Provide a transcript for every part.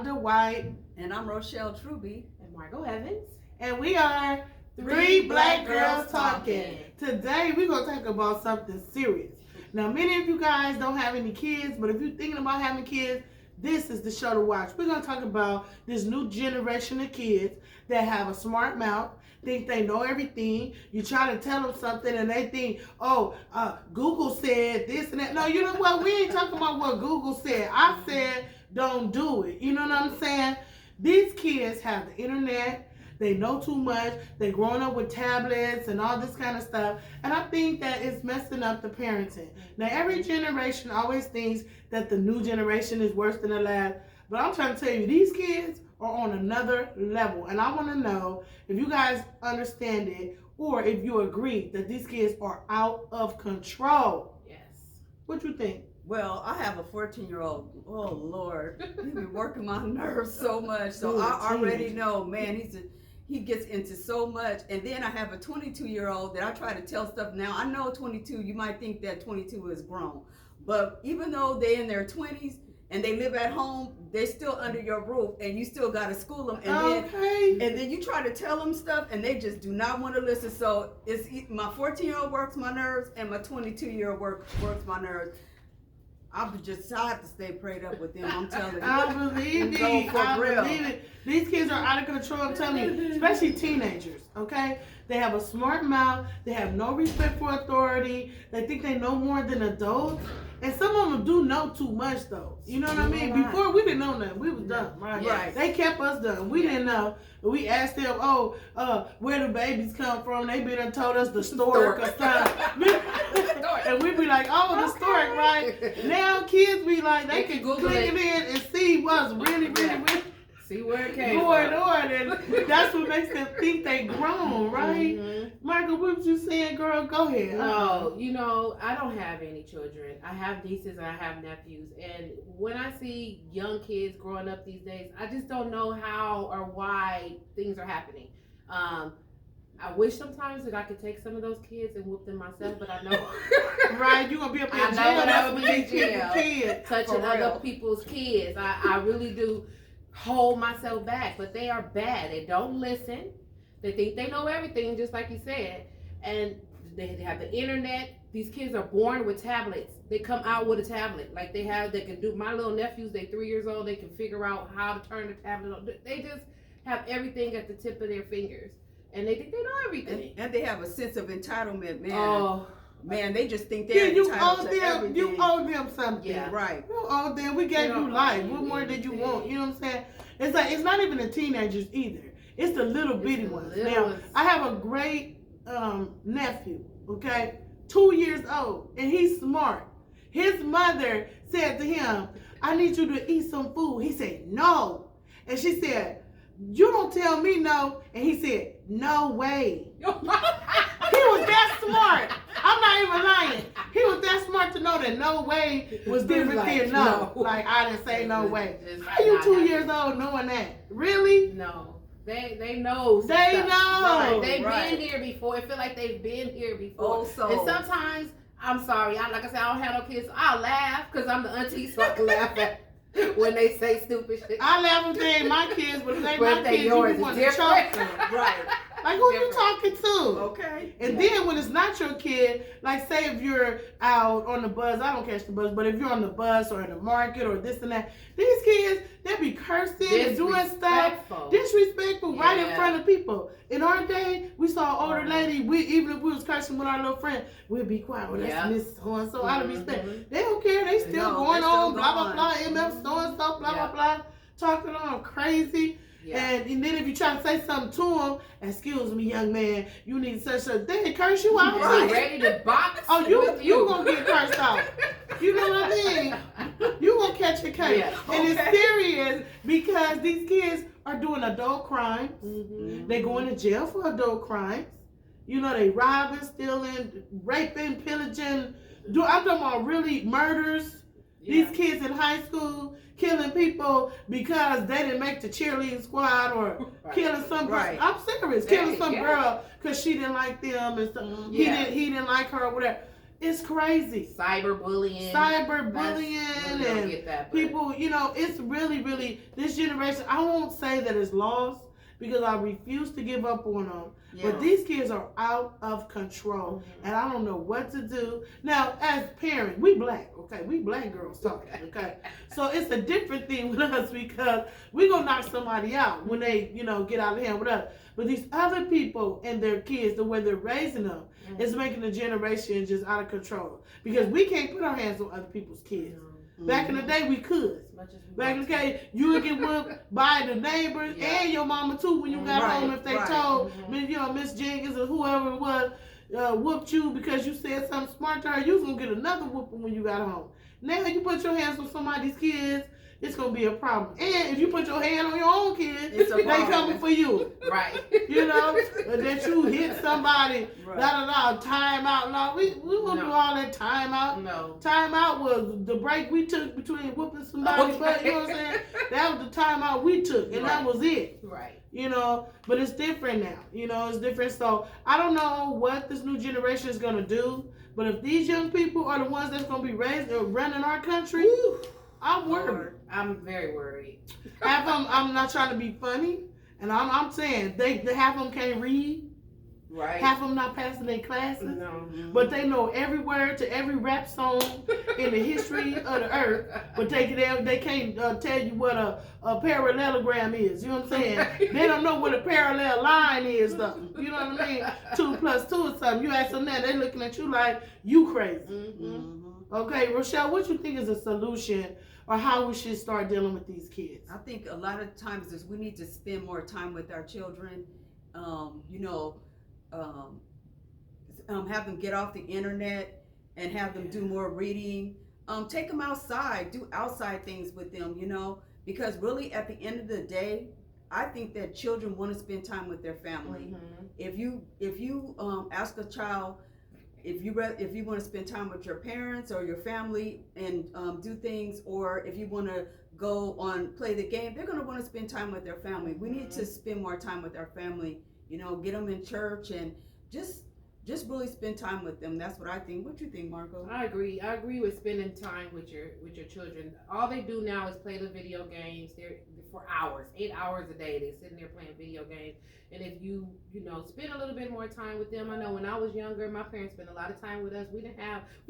Yolanda White. And I'm Rochelle Truby. And Margot Evans. And we are Three Black Girls Talking. Today we're going to talk about something serious. Now, many of you guys don't have any kids, but if you're thinking about having kids, this is the show to watch. We're going to talk about this new generation of kids that have a smart mouth, think they know everything. You try to tell them something and they think, Google said this and that. No, you know what? We ain't talking about what Google said. I said don't do it. You know what I'm saying? These kids have the internet. They know too much. They're growing up with tablets and all this kind of stuff. And I think that it's messing up the parenting. Now, every generation always thinks that the new generation is worse than the last. But I'm trying to tell you, these kids are on another level. And I want to know if you guys understand it or if you agree that these kids are out of control. Yes. What you think? Well, I have a 14-year-old. Oh, Lord. He's been working my nerves so much. So Ooh, I already know, man, he gets into so much. And then I have a 22-year-old that I try to tell stuff now. I know 22, you might think that 22 is grown. But even though they're in their 20s and they live at home, they're still under your roof and you still got to school them. And then you try to tell them stuff and they just do not want to listen. So it's my 14-year-old works my nerves and my 22-year-old works my nerves. I have to stay prayed up with them. I'm telling you. I believe it. I believe it. These kids are out of control. I'm telling you, especially teenagers. Okay, they have a smart mouth. They have no respect for authority. They think they know more than adults, and some of them do know too much, though. You know what I mean? Before we didn't know nothing. We was dumb, right? Right. They kept us dumb. We didn't know. We asked them, where do babies come from? They been and told us the stork or something. And we be like, the stork, right? Now kids be like, they can click it in and see what's really See where it came going on, and that's what makes them think they grown, right? Mm-hmm. Michael, what was you saying, girl? Go ahead. No, I don't have any children. I have nieces and I have nephews, and when I see young kids growing up these days, I just don't know how or why things are happening. I wish sometimes that I could take some of those kids and whoop them myself, but I know. Right, you gonna be up in jail. I know that would be jail. Kids. Touching other people's kids. I really do hold myself back, but they are bad. They don't listen. They think they know everything, just like you said. And they have the internet. These kids are born with tablets. They come out with a tablet. Like they can do, my little nephews, they 3 years old, they can figure out how to turn the tablet on. They just have everything at the tip of their fingers. And they think they know everything. And they have a sense of entitlement, man. Oh. Man, they just think they're entitled to everything. You owe them something. Yeah, right. You owe them. We gave you life. What more did you want? You know what I'm saying? It's like, it's not even the teenagers either. It's the little bitty ones. Now, I have a great nephew, okay? 2 years old, and he's smart. His mother said to him, I need you to eat some food. He said, no. And she said, you don't tell me no. And he said, no way. He was that smart. I'm not even lying. He was that smart to know that no way was different than no. Like, I didn't say no way. How you 2 years old knowing that? Really? No. They know. They know. Right. They've been here before. I feel like they've been here before. And sometimes, I'm sorry, like I said, I don't have no kids. So I'll laugh because I'm the auntie, so I can laugh at when they say stupid shit. I laugh if they ain't my kids, but if they my kids, you want to choke them. Right. Like, who you talking to? Okay. And then when it's not your kid, like say if you're out on the bus, I don't catch the bus, but if you're on the bus or in the market or this and that, these kids, they be cursing and doing stuff. Disrespectful right in front of people. In our day, we saw an older lady, even if we was cursing with our little friend, we'd be quiet. Well, that's Miss so-and-so, out of respect. They don't care. They still going on, blah, blah, blah, MF so-and-so, blah, blah, blah, talking on crazy. Yeah. And then if you try to say something to them, excuse me, young man, you need such a, they curse you out. Right. Ready to box. Oh, you gonna get cursed out. You know what I mean? You gonna catch a case. Yeah. And it's serious because these kids are doing adult crimes. Mm-hmm. They going to jail for adult crimes. You know, they robbing, stealing, raping, pillaging. I'm talking about really murders. Yeah. These kids in high school killing people because they didn't make the cheerleading squad or killing some girl. I'm serious. Killing some girl because she didn't like them and he didn't like her or whatever. It's crazy. Cyberbullying. And get that, people, it's really, really, this generation, I won't say that it's lost because I refuse to give up on them. Yeah. But these kids are out of control, and I don't know what to do. Now, as parents, we black, okay? We black girls talking, okay? So it's a different thing with us because we're going to knock somebody out when they, get out of hand with us. But these other people and their kids, the way they're raising them, is making the generation just out of control. Because we can't put our hands on other people's kids. Back in the day, we could. Back in the day, you would get whooped by the neighbors and your mama too when you got home if they told, Miss Jenkins or whoever it was whooped you because you said something smart to her. You was going to get another whooping when you got home. Now you put your hands on somebody's kids, it's going to be a problem. And if you put your hand on your own kids, they coming for you. Right. That you hit somebody, time out. No, we won't do all that time out. No. Time out was the break we took between whooping somebody, but you know what I'm saying? That was the time out we took, and that was it. Right. But it's different now. It's different. So I don't know what this new generation is going to do, but if these young people are the ones that's going to be raised or running our country, I'm worried. I'm very worried. Half of them, I'm not trying to be funny, and I'm saying they half of them can't read. Right. Half of them not passing their classes. No. But they know every word to every rap song in the history of the earth. But they can't tell you what a parallelogram is. You know what I'm saying? Right. They don't know what a parallel line is, though. You know what I mean? 2 + 2 or something. You ask them that, they looking at you like you crazy. Okay, Rochelle, what you think is a solution or how we should start dealing with these kids? I think a lot of times is we need to spend more time with our children. Have them get off the internet and have them do more reading. Take them outside, do outside things with them, because really at the end of the day, I think that children want to spend time with their family. If you ask a child, if you want to spend time with your parents or your family and do things, or if you want to go play the game, they're going to want to spend time with their family. We need to spend more time with our family, get them in church and just really spend time with them. That's what I think. What you think, Marco? I agree with spending time with your children. All they do now is play the video games. They're for hours, 8 hours a day. They're sitting there playing video games. And if you spend a little bit more time with them. I know when I was younger, my parents spent a lot of time with us. We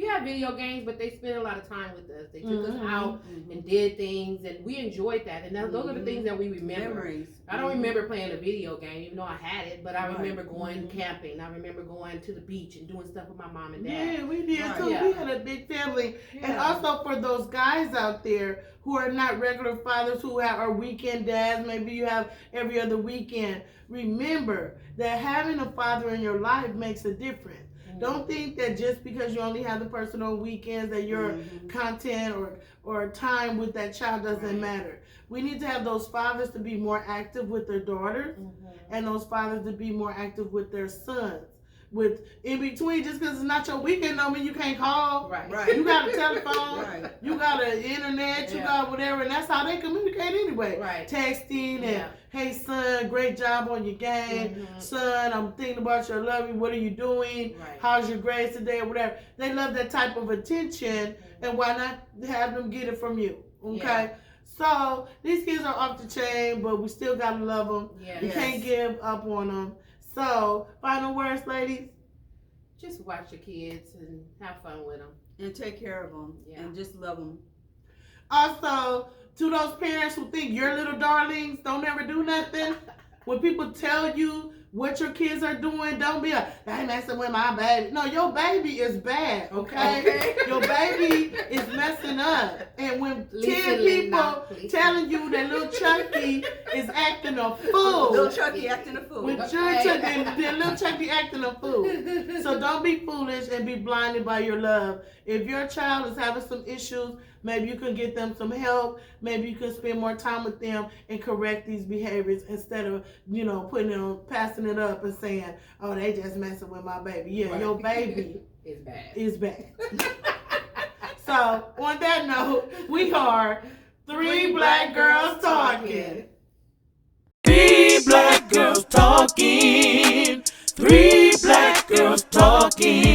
had video games, but they spent a lot of time with us. They took us out and did things, and we enjoyed that. And those are the things that we remember. Memories. I don't remember playing a video game, even though I had it, but I remember going camping. I remember going to the beach and doing stuff with my mom and dad. Yeah, we did too. We had a big family. And also for those guys out there who are not regular fathers, who are weekend dads, maybe you have every other weekend, remember that having a father in your life makes a difference. Don't think that just because you only have the person on weekends that your content or time with that child doesn't matter. We need to have those fathers to be more active with their daughters and those fathers to be more active with their sons. With in between, just because it's not your weekend don't mean you can't call. Right. You got a telephone, you got an internet, you got whatever, and that's how they communicate anyway. Right. Texting and hey son, great job on your game. Son, I'm thinking about you, I love you. What are you doing? Right. How's your grades today or whatever? They love that type of attention, and why not have them get it from you? Okay. Yeah. So these kids are off the chain, but we still gotta love them. Yeah. We can't give up on them. So, final words, ladies? Just watch your kids and have fun with them. And take care of them. And just love them. Also, to those parents who think your little darlings don't ever do nothing, when people tell you what your kids are doing, don't be like, they messing with my baby. No, your baby is bad, okay? Your baby is messing up. And when 10 people telling you that little Chucky is acting a fool. Little Chucky acting a fool. When little Chucky acting a fool. So don't be foolish and be blinded by your love. If your child is having some issues, maybe you can get them some help. Maybe you can spend more time with them and correct these behaviors instead of, passing it up and saying, oh, they just messing with my baby. Yeah, your baby is bad. So, on that note, we are 3 Black Girls Talking. 3 Black Girls Talking. 3 Black Girls Talking.